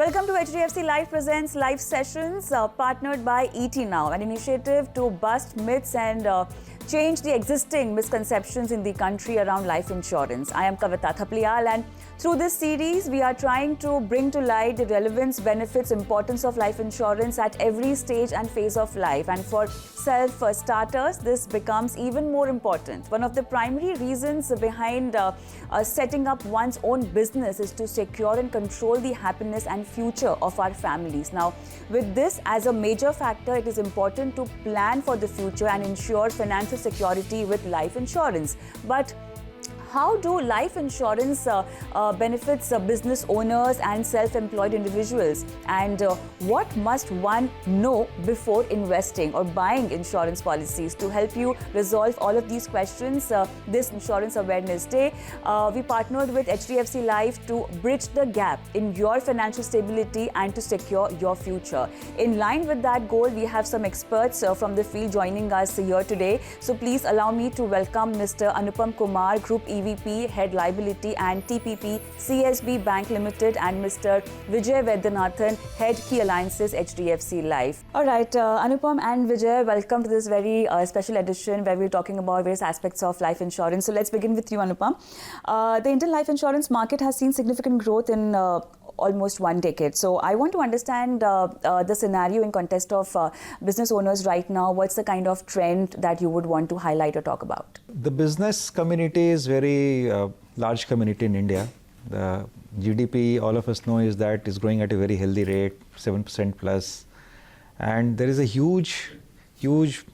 Welcome to HDFC Life presents live sessions partnered by ET Now, an initiative to bust myths and change the existing misconceptions in the country around life insurance. I am Kavita Thapliyal, and through this series, we are trying to bring to light the relevance, benefits, importance of life insurance at every stage and phase of life. And for self-starters, this becomes even more important. One of the primary reasons behind setting up one's own business is to secure and control the happiness and future of our families. Now, with this as a major factor, it is important to plan for the future and ensure financial security with life insurance. But how do life insurance benefits business owners and self-employed individuals? And what must one know before investing or buying insurance policies? To help you resolve all of these questions, this Insurance Awareness Day, we partnered with HDFC Life to bridge the gap in your financial stability and to secure your future. In line with that goal, we have some experts from the field joining us here today. So please allow me to welcome Mr. Anupam Kumar, Group EVP, Head Liability and TPP, CSB Bank Ltd, and Mr. Vijay Vaidyanathan, Head Key Alliances, HDFC Life. All right, Anupam and Vijay, welcome to this very special edition where we're talking about various aspects of life insurance. So let's begin with you, Anupam. The Indian life insurance market has seen significant growth in almost 1 decade. So I want to understand the scenario in context of business owners right now. What's the kind of trend that you would want to highlight or talk about? The business community is very large community in India. The GDP, all of us know, is that is growing at a very healthy rate, 7% plus. And there is a huge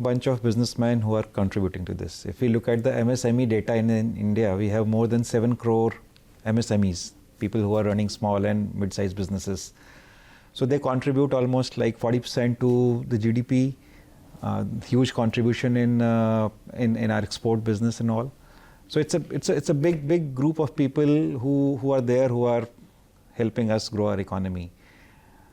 bunch of businessmen who are contributing to this. If we look at the MSME data in India, we have more than 7 crore MSMEs, people who are running small and mid-sized businesses. So they contribute almost like 40% to the GDP. Huge contribution in our export business and all. So it's a big group of people who are there, who are helping us grow our economy.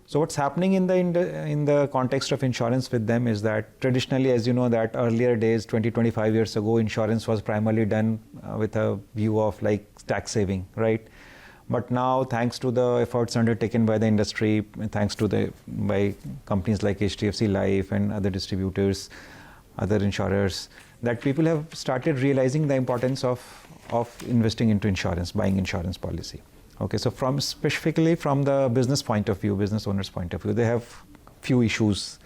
So what's happening in the context of insurance with them is that traditionally, as you know, that earlier days, 20-25 years ago, insurance was primarily done with a view of like tax saving, right? But now, thanks to the efforts undertaken by the industry, thanks to by companies like HDFC Life and other distributors, other insurers, that people have started realizing the importance of investing into insurance, buying insurance policy. Okay, so specifically from the business point of view, business owners' point of view, they have few issues,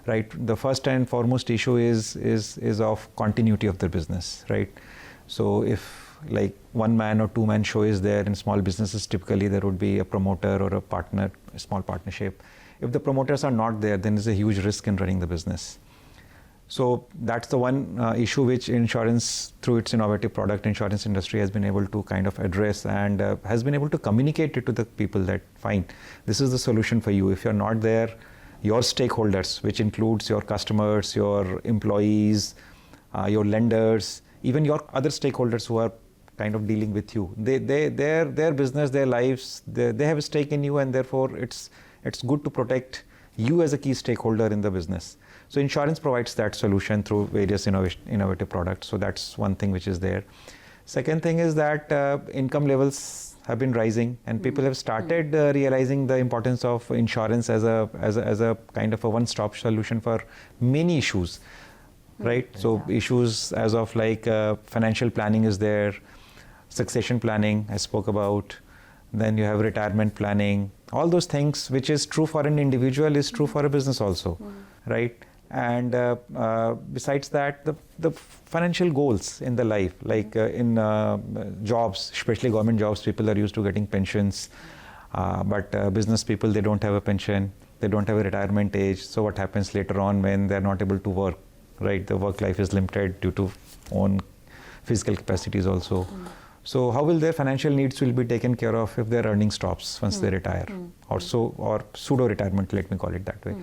right? The first and foremost issue is of continuity of their business, right? So if like one man or two man show is there in small businesses, typically there would be a promoter or a partner, a small partnership. If the promoters are not there, then there's a huge risk in running the business. So that's the one issue which insurance, through its innovative product, insurance industry has been able to kind of address and has been able to communicate it to the people that, fine, this is the solution for you. If you're not there, your stakeholders, which includes your customers, your employees, your lenders, even your other stakeholders who are kind of dealing with you, their business, their lives, they have a stake in you, and therefore it's good to protect you as a key stakeholder in the business. So insurance provides that solution through various innovative products. So that's one thing which is there. Second thing is that income levels have been rising, and people have started realizing the importance of insurance as a kind of a one-stop solution for many issues, right? So issues as of like financial planning is there, succession planning I spoke about, then you have retirement planning, all those things which is true for an individual is true for a business also, right? And besides that, the financial goals in the life, like in jobs, especially government jobs, people are used to getting pensions, but business people, they don't have a pension, they don't have a retirement age. So what happens later on when they're not able to work, right? The work life is limited due to own physical capacities also. So how will their financial needs will be taken care of if their earning stops once they retire, or pseudo retirement, let me call it that way.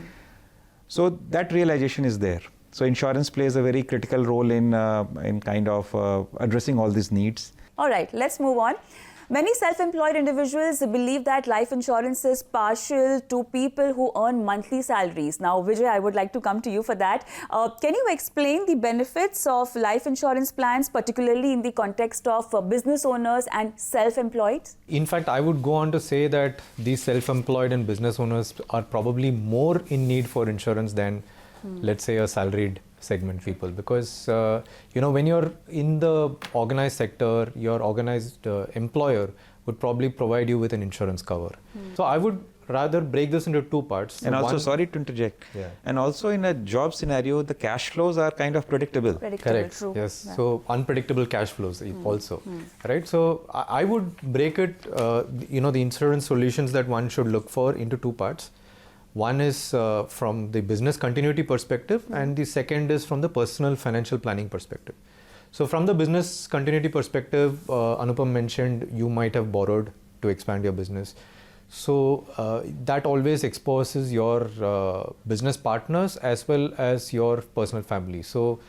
So that realization is there. So insurance plays a very critical role in kind of addressing all these needs. All right, let's move on. Many self-employed individuals believe that life insurance is partial to people who earn monthly salaries. Now, Vijay, I would like to come to you for that. Can you explain the benefits of life insurance plans, particularly in the context of business owners and self-employed? In fact, I would go on to say that these self-employed and business owners are probably more in need for insurance than, let's say, a salaried segment people, because when you're in the organized sector, your organized employer would probably provide you with an insurance cover. So I would rather break this into two parts. And also, sorry to interject, and also in a job scenario, the cash flows are kind of predictable. Correct. True. Yes. Yeah. So unpredictable cash flows also, right? So I would break it, the insurance solutions that one should look for into two parts. One is from the business continuity perspective, and the second is from the personal financial planning perspective. So from the business continuity perspective, Anupam mentioned you might have borrowed to expand your business. So that always exposes your business partners as well as your personal family. So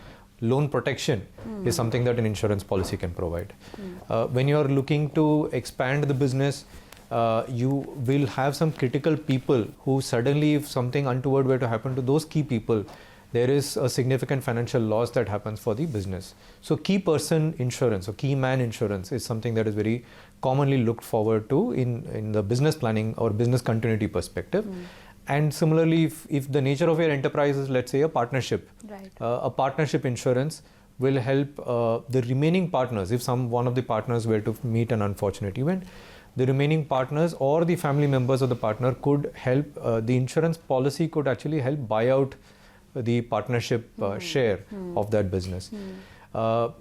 loan protection is something that an insurance policy can provide. When you're looking to expand the business, you will have some critical people who suddenly, if something untoward were to happen to those key people, there is a significant financial loss that happens for the business. So key person insurance or key man insurance is something that is very commonly looked forward to in the business planning or business continuity perspective. And similarly, if the nature of your enterprise is, let's say, a partnership, a partnership insurance will help the remaining partners. If one of the partners were to meet an unfortunate event, the remaining partners or the family members of the partner could help, the insurance policy could actually help buy out the partnership share of that business.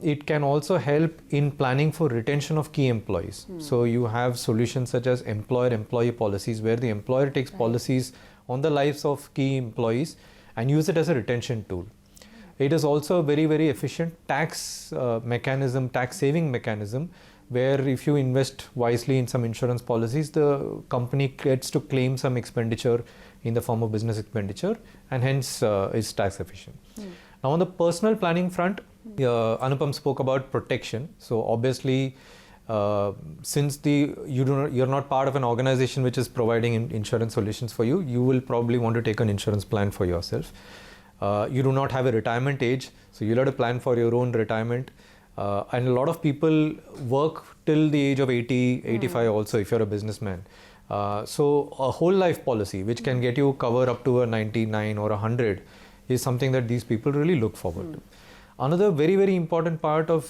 It can also help in planning for retention of key employees. So you have solutions such as employer-employee policies, where the employer takes policies on the lives of key employees and use it as a retention tool. It is also a very, very efficient tax mechanism, tax saving mechanism, where if you invest wisely in some insurance policies, the company gets to claim some expenditure in the form of business expenditure, and hence is tax efficient. Now on the personal planning front, Anupam spoke about protection. So obviously, since you're not part of an organization which is providing insurance solutions for you, you will probably want to take an insurance plan for yourself. You do not have a retirement age, so you'll have to plan for your own retirement. And a lot of people work till the age of 80, 85 also, if you're a businessman. So a whole life policy, which can get you cover up to a 99 or 100, is something that these people really look forward to. Another very, very important part of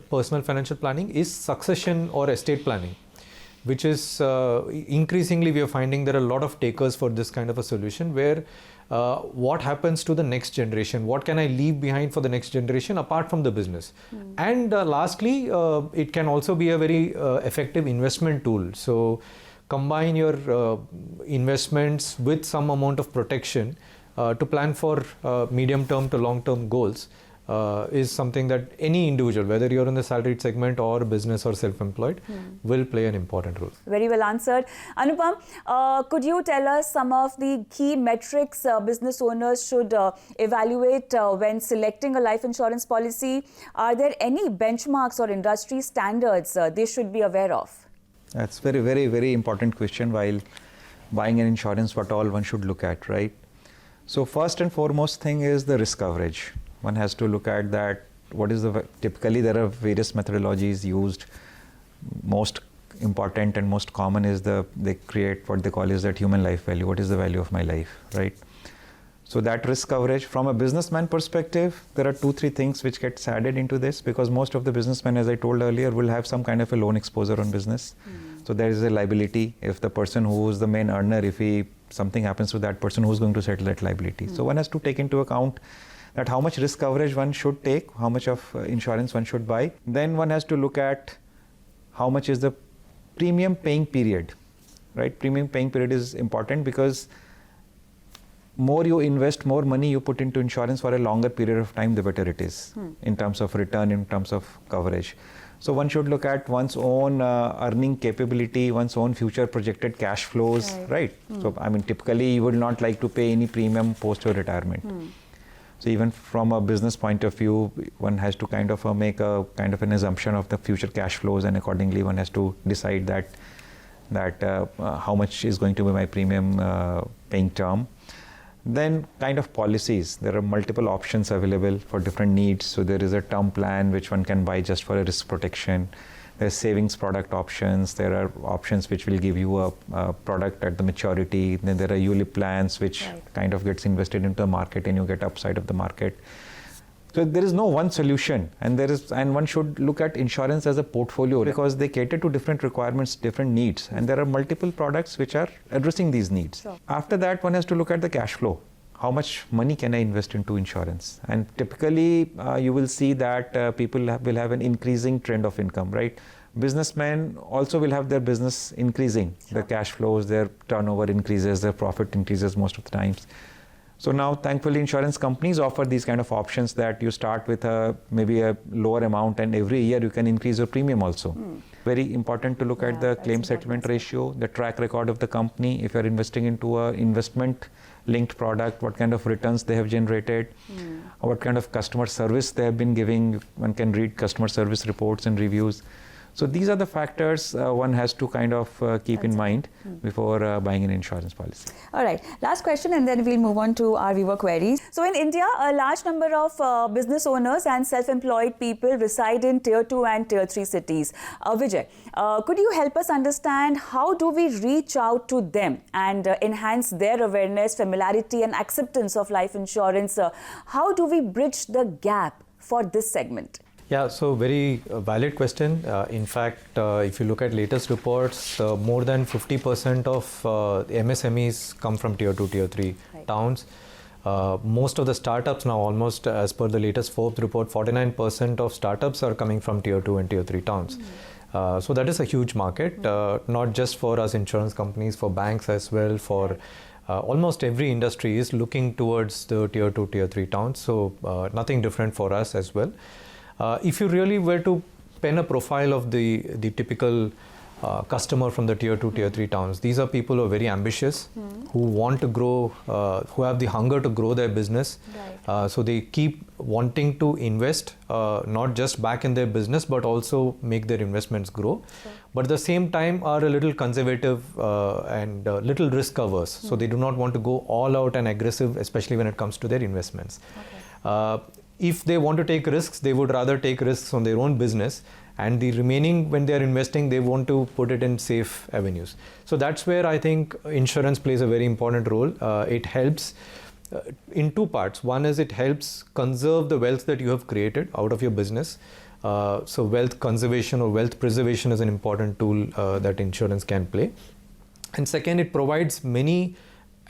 personal financial planning is succession or estate planning, which is increasingly we are finding there are a lot of takers for this kind of a solution, where what happens to the next generation? What can I leave behind for the next generation apart from the business? And lastly, it can also be a very effective investment tool. So combine your investments with some amount of protection to plan for medium-term to long-term goals is something that any individual, whether you're in the salaried segment or business or self-employed, will play an important role. Very well answered. Anupam, could you tell us some of the key metrics business owners should evaluate when selecting a life insurance policy? Are there any benchmarks or industry standards they should be aware of? That's very, very, very important question while buying an insurance, what all one should look at, right? So first and foremost thing is the risk coverage. One has to look at that. What is typically there are various methodologies used. Most important and most common is they create what they call is that human life value. What is the value of my life, right? So that risk coverage from a businessman perspective, there are 2-3 things which gets added into this, because most of the businessmen, as I told earlier, will have some kind of a loan exposure on business. So there is a liability. If the person who is the main earner, if something happens to that person, who's going to settle that liability? So one has to take into account that how much risk coverage one should take, how much of insurance one should buy. Then one has to look at how much is the premium paying period, right? Premium paying period is important because more you invest, more money you put into insurance for a longer period of time, the better it is in terms of return, in terms of coverage. So one should look at one's own earning capability, one's own future projected cash flows, right? So I mean, typically you would not like to pay any premium post your retirement. So even from a business point of view, one has to kind of make a kind of an assumption of the future cash flows, and accordingly one has to decide that how much is going to be my premium paying term. Then kind of policies, there are multiple options available for different needs. So there is a term plan which one can buy just for a risk protection. There's savings product options. There are options which will give you a product at the maturity. Then there are ULIP plans which kind of gets invested into the market and you get upside of the market. So there is no one solution, and one should look at insurance as a portfolio because they cater to different requirements, different needs, and there are multiple products which are addressing these needs. Sure. After that, one has to look at the cash flow. How much money can I invest into insurance? And typically, you will see that people will have an increasing trend of income, right? Businessmen also will have their business increasing. Sure. The cash flows, their turnover increases, their profit increases most of the times. So now, thankfully, insurance companies offer these kind of options that you start with maybe a lower amount, and every year you can increase your premium also. Very important to look at the claim settlement ratio, the track record of the company. If you're investing into a investment-linked product, what kind of returns they have generated, what kind of customer service they have been giving. One can read customer service reports and reviews. So these are the factors one has to kind of keep in mind before buying an insurance policy. All right, last question and then we'll move on to our viewer queries. So in India, a large number of business owners and self-employed people reside in Tier 2 and Tier 3 cities. Vijay, could you help us understand how do we reach out to them and enhance their awareness, familiarity and acceptance of life insurance? How do we bridge the gap for this segment? Yeah, so very valid question. In fact, if you look at latest reports, more than 50% of MSMEs come from Tier 2, Tier 3 towns. Most of the startups now, almost as per the latest Forbes report, 49% of startups are coming from Tier 2 and Tier 3 towns. So that is a huge market, not just for us insurance companies, for banks as well, for almost every industry is looking towards the Tier 2, Tier 3 towns. So nothing different for us as well. If you really were to pen a profile of the typical customer from the Tier 2, Tier 3 towns, these are people who are very ambitious, who want to grow, who have the hunger to grow their business. So they keep wanting to invest, not just back in their business, but also make their investments grow. But at the same time are a little conservative and little risk averse. So they do not want to go all out and aggressive, especially when it comes to their investments. If they want to take risks, they would rather take risks on their own business, and the remaining, when they are investing, they want to put it in safe avenues. So that's where I think insurance plays a very important role. It helps in two parts. One is it helps conserve the wealth that you have created out of your business. So wealth conservation or wealth preservation is an important tool that insurance can play. And second, it provides many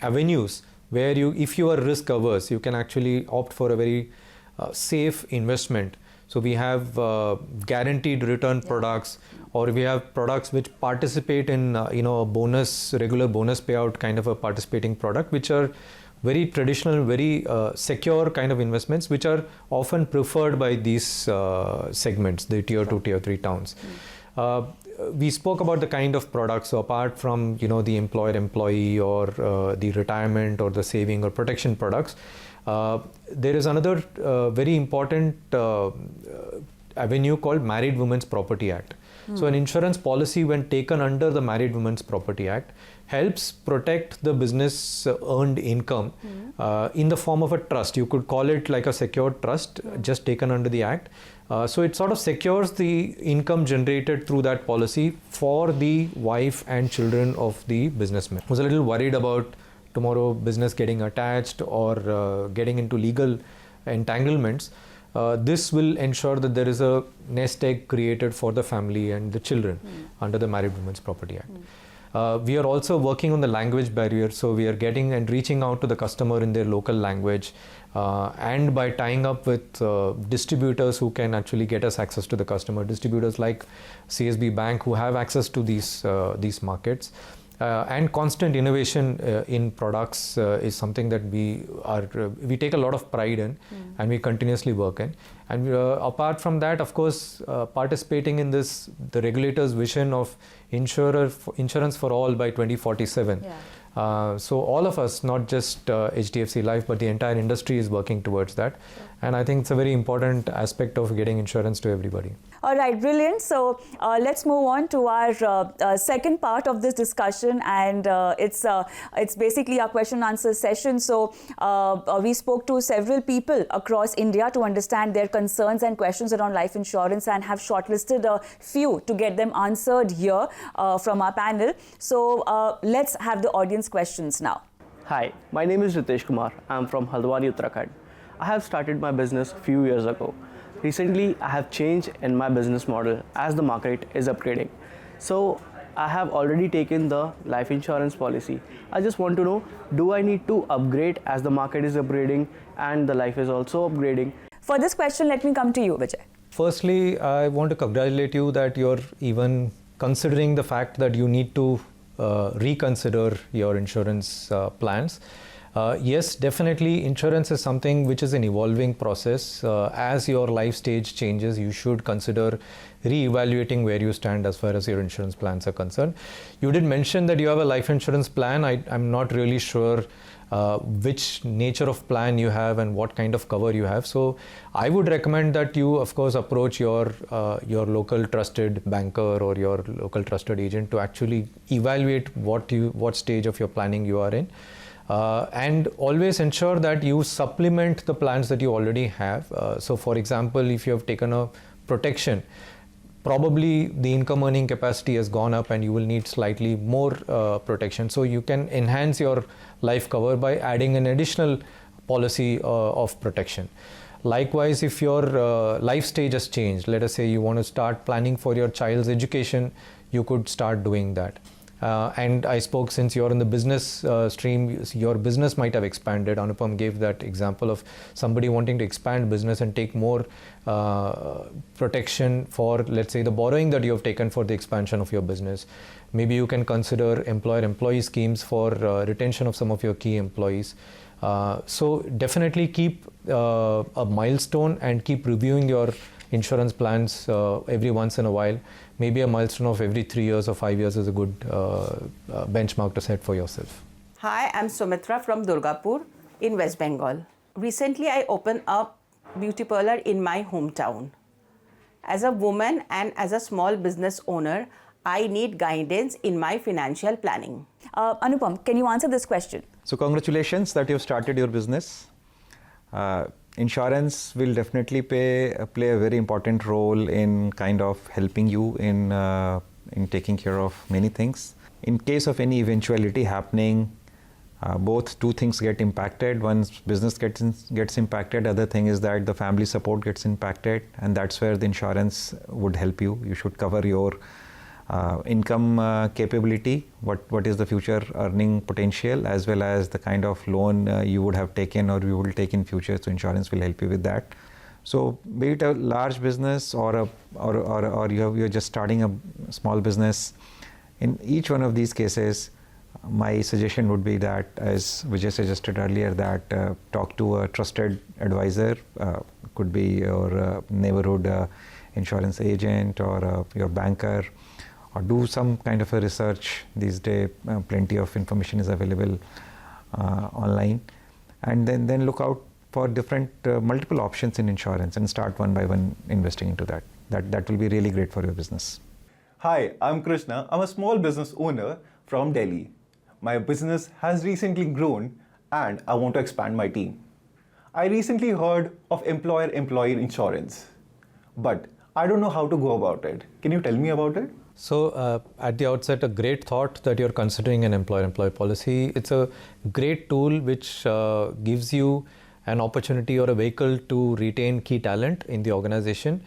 avenues where if you are risk averse, you can actually opt for a very safe investment. So we have guaranteed return products, or we have products which participate in a bonus, regular bonus payout kind of a participating product, which are very traditional, very secure kind of investments, which are often preferred by these segments, the Tier 2, Tier 3 towns. We spoke about the kind of products. So apart from the employer-employee or the retirement or the saving or protection products, there is another very important avenue called Married Women's Property Act. So an insurance policy, when taken under the Married Women's Property Act, helps protect the business earned income in the form of a trust. You could call it like a secured trust, just taken under the act. So it sort of secures the income generated through that policy for the wife and children of the businessman. I was a little worried about tomorrow business getting attached or getting into legal entanglements. This will ensure that there is a nest egg created for the family and the children under the Married Women's Property Act. We are also working on the language barrier, so we are getting and reaching out to the customer in their local language, and by tying up with distributors who can actually get us access to the customer, distributors like CSB Bank who have access to these markets. And constant innovation in products is something that we take a lot of pride in, and we continuously work in. And apart from that, of course, participating in the regulator's vision of insurance for all by 2047. So all of us, not just HDFC Life, but the entire industry is working towards that. And I think it's a very important aspect of getting insurance to everybody. All right, brilliant. So let's move on to our second part of this discussion, and it's basically our question and answer session. So we spoke to several people across India to understand their concerns and questions around life insurance, and have shortlisted a few to get them answered here from our panel. So let's have the audience questions now. Hi, my name is Ritesh Kumar. I'm from Haldwani, Uttarakhand. I have started my business a few years ago. Recently, I have changed in my business model as the market is upgrading. So, I have already taken the life insurance policy. I just want to know, do I need to upgrade as the market is upgrading and the life is also upgrading? For this question, let me come to you, Vijay. Firstly, I want to congratulate you that you're even considering the fact that you need to reconsider your insurance plans. Yes, definitely insurance is something which is an evolving process. As your life stage changes, you should consider re-evaluating where you stand as far as your insurance plans are concerned. You did mention that you have a life insurance plan. I'm not really sure which nature of plan you have and what kind of cover you have. So I would recommend that you, of course, approach your local trusted banker or your local trusted agent to actually evaluate what stage of your planning you are in. And always ensure that you supplement the plans that you already have. So for example, if you have taken a protection, probably the income earning capacity has gone up and you will need slightly more protection. So you can enhance your life cover by adding an additional policy of protection. Likewise, if your life stage has changed, let us say you want to start planning for your child's education, you could start doing that. And I spoke, since you're in the business stream, your business might have expanded. Anupam gave that example of somebody wanting to expand business and take more protection for, let's say, the borrowing that you have taken for the expansion of your business. Maybe you can consider employer-employee schemes for retention of some of your key employees. So definitely keep a milestone and keep reviewing your insurance plans every once in a while. Maybe a milestone of every 3 years or 5 years is a good benchmark to set for yourself. Hi, I'm Sumitra from Durgapur in West Bengal. Recently, I opened a beauty parlor in my hometown. As a woman and as a small business owner, I need guidance in my financial planning. Anupam, can you answer this question? So congratulations that you've started your business. Insurance will definitely play a very important role in kind of helping you in taking care of many things. In case of any eventuality happening, both two things get impacted. One's business gets impacted. Other thing is that the family support gets impacted, and that's where the insurance would help you. You should cover your income capability, what is the future earning potential, as well as the kind of loan you would have taken or you will take in future. So insurance will help you with that. So be it a large business or you're just starting a small business, in each one of these cases, my suggestion would be that, as Vijay suggested earlier, that talk to a trusted advisor, could be your neighborhood insurance agent or your banker, or do some kind of a research. These days, plenty of information is available online, and then look out for different multiple options in insurance and start one by one investing into that. That will be really great for your business. Hi, I'm Krishna. I'm a small business owner from Delhi. My business has recently grown and I want to expand my team. I recently heard of employer-employee insurance, but I don't know how to go about it. Can you tell me about it? So at the outset, a great thought that you're considering an employer-employee policy. It's a great tool which gives you an opportunity or a vehicle to retain key talent in the organization,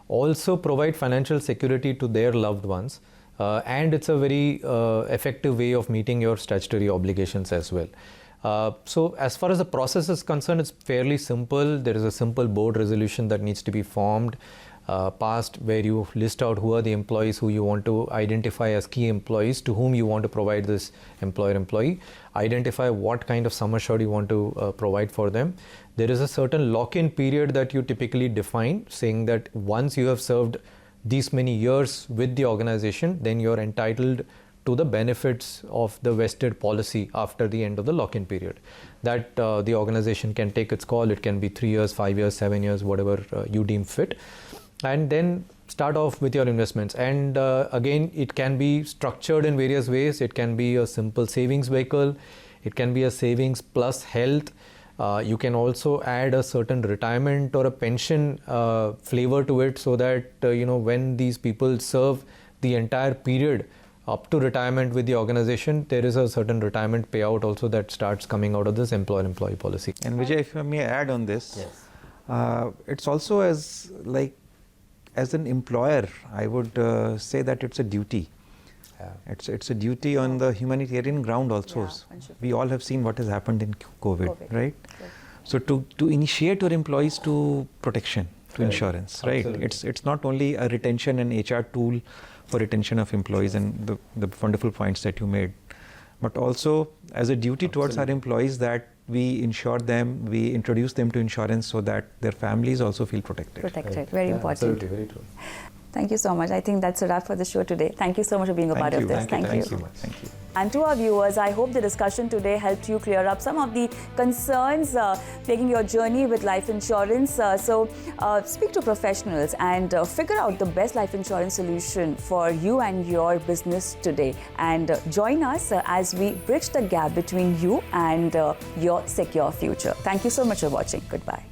also provide financial security to their loved ones, and it's a very effective way of meeting your statutory obligations as well. So as far as the process is concerned, it's fairly simple. There is a simple board resolution that needs to be formed, passed, where you list out who are the employees who you want to identify as key employees, to whom you want to provide this employer-employee, identify what kind of sum assured you want to provide for them. There is a certain lock-in period that you typically define, saying that once you have served these many years with the organization, then you're entitled to the benefits of the vested policy after the end of the lock-in period. That the organization can take its call. It can be 3 years, 5 years, 7 years, whatever you deem fit. And then start off with your investments. And again, it can be structured in various ways. It can be a simple savings vehicle. It can be a savings plus health. You can also add a certain retirement or a pension flavor to it, so that when these people serve the entire period up to retirement with the organization, there is a certain retirement payout also that starts coming out of this employer-employee policy. And Vijay, if I may add on this, Yes. It's also as an employer, I would say that it's a duty. Yeah. It's a duty on the humanitarian ground also. Yeah, We all have seen what has happened in COVID, COVID, right? right. So to initiate your employees to protection, to Correct. insurance, right? Absolutely. It's not only a retention and HR tool for retention of employees and the wonderful points that you made, but also as a duty towards our employees that we insure them, we introduce them to insurance so that their families also feel protected. Protected. Very Yeah, important. Absolutely, very true. Thank you so much. I think that's a wrap for the show today. Thank you so much for being a part of this. Thank you so much. Thank you. And to our viewers, I hope the discussion today helped you clear up some of the concerns plaguing your journey with life insurance. So speak to professionals and figure out the best life insurance solution for you and your business today. And join us as we bridge the gap between you and your secure future. Thank you so much for watching. Goodbye.